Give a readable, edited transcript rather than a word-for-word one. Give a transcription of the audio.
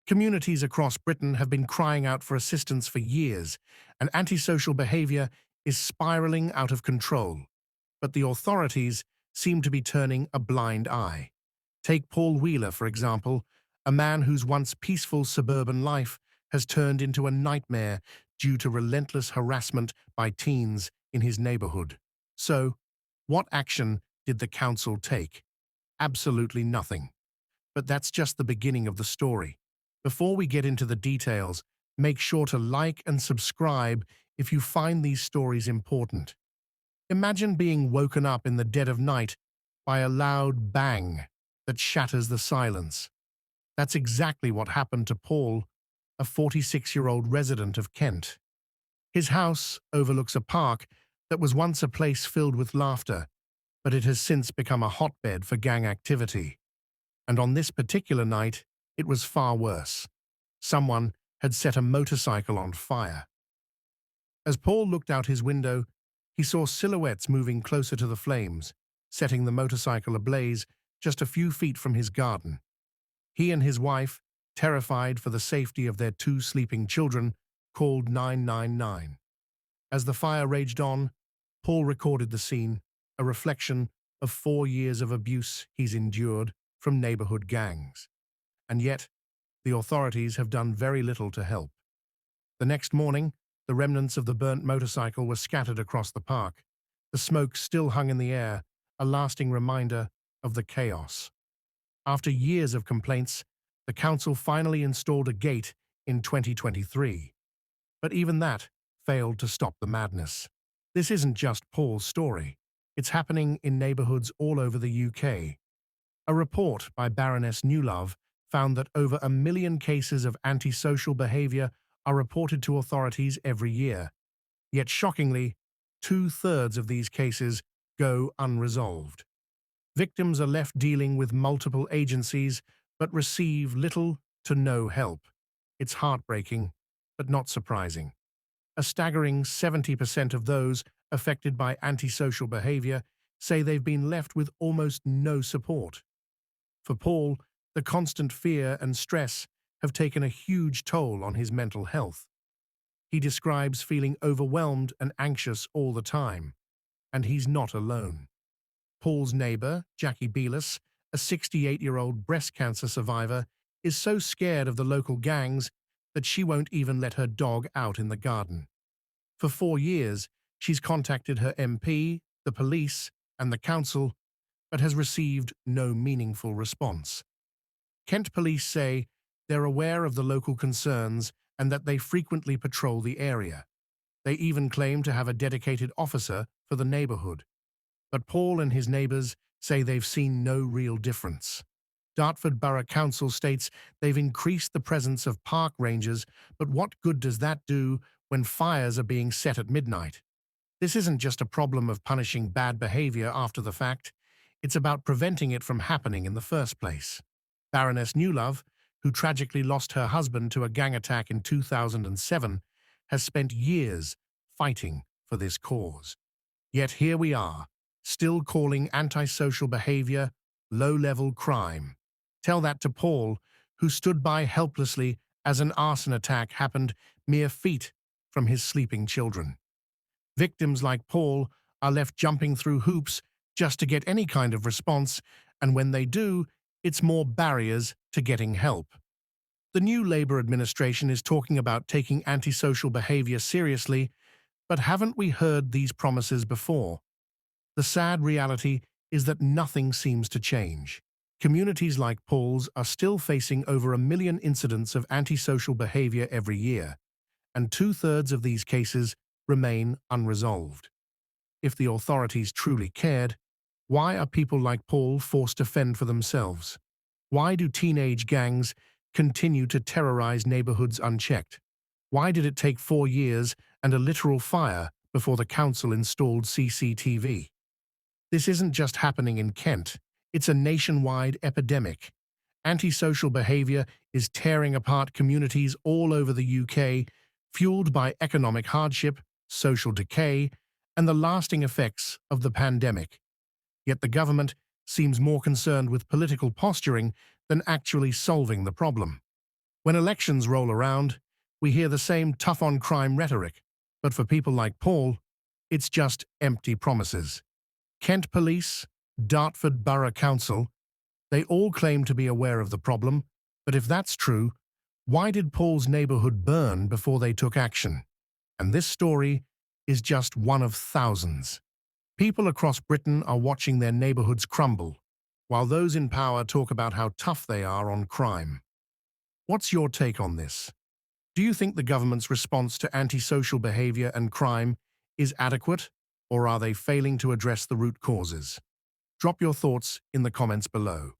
Communities across Britain have been crying out for assistance for years, and antisocial behaviour is spiralling out of control. But the authorities seem to be turning a blind eye. Take Paul Wheeler, for example, a man whose once peaceful suburban life has turned into a nightmare due to relentless harassment by teens in his neighbourhood. So, what action did the council take? Absolutely nothing. But that's just the beginning of the story. Before we get into the details, make sure to like and subscribe if you find these stories important. Imagine being woken up in the dead of night by a loud bang that shatters the silence. That's exactly what happened to Paul, a 46-year-old resident of Kent. His house overlooks a park that was once a place filled with laughter, but it has since become a hotbed for gang activity. And on this particular night, it was far worse. Someone had set a motorcycle on fire. As Paul looked out his window, he saw silhouettes moving closer to the flames, setting the motorcycle ablaze just a few feet from his garden. He and his wife, terrified for the safety of their two sleeping children, called 999. As the fire raged on, Paul recorded the scene, a reflection of 4 years of abuse he's endured from neighborhood gangs. And yet, the authorities have done very little to help. The next morning, the remnants of the burnt motorcycle were scattered across the park. The smoke still hung in the air, a lasting reminder of the chaos. After years of complaints, the council finally installed a gate in 2023. But even that failed to stop the madness. This isn't just Paul's story. It's happening in neighborhoods all over the UK. A report by Baroness Newlove found that over 1 million cases of antisocial behavior are reported to authorities every year. Yet shockingly, 2/3 of these cases go unresolved. Victims are left dealing with multiple agencies but receive little to no help. It's heartbreaking, but not surprising. A staggering 70% of those affected by antisocial behavior say they've been left with almost no support. For Paul, the constant fear and stress have taken a huge toll on his mental health. He describes feeling overwhelmed and anxious all the time, and he's not alone. Paul's neighbor, Jackie Belis, a 68-year-old breast cancer survivor, is so scared of the local gangs that she won't even let her dog out in the garden. For 4 years, she's contacted her MP, the police, and the council, but has received no meaningful response. Kent police say they're aware of the local concerns and that they frequently patrol the area. They even claim to have a dedicated officer for the neighborhood. But Paul and his neighbors say they've seen no real difference. Dartford Borough Council states they've increased the presence of park rangers, but what good does that do when fires are being set at midnight? This isn't just a problem of punishing bad behavior after the fact. It's about preventing it from happening in the first place. Baroness Newlove, who tragically lost her husband to a gang attack in 2007, has spent years fighting for this cause. Yet here we are, still calling antisocial behavior low-level crime. Tell that to Paul, who stood by helplessly as an arson attack happened mere feet from his sleeping children. Victims like Paul are left jumping through hoops just to get any kind of response, and when they do, it's more barriers to getting help. The new Labour administration is talking about taking antisocial behaviour seriously, but haven't we heard these promises before? The sad reality is that nothing seems to change. Communities like Paul's are still facing over 1 million incidents of antisocial behaviour every year, and 2/3 of these cases remain unresolved. If the authorities truly cared, why are people like Paul forced to fend for themselves? Why do teenage gangs continue to terrorize neighborhoods unchecked? Why did it take 4 years and a literal fire before the council installed CCTV? This isn't just happening in Kent, it's a nationwide epidemic. Antisocial behavior is tearing apart communities all over the UK, fueled by economic hardship, social decay, and the lasting effects of the pandemic. Yet the government seems more concerned with political posturing than actually solving the problem. When elections roll around, we hear the same tough-on-crime rhetoric, but for people like Paul, it's just empty promises. Kent Police, Dartford Borough Council, they all claim to be aware of the problem, but if that's true, why did Paul's neighborhood burn before they took action? And this story is just one of thousands. People across Britain are watching their neighborhoods crumble, while those in power talk about how tough they are on crime. What's your take on this? Do you think the government's response to antisocial behavior and crime is adequate, or are they failing to address the root causes? Drop your thoughts in the comments below.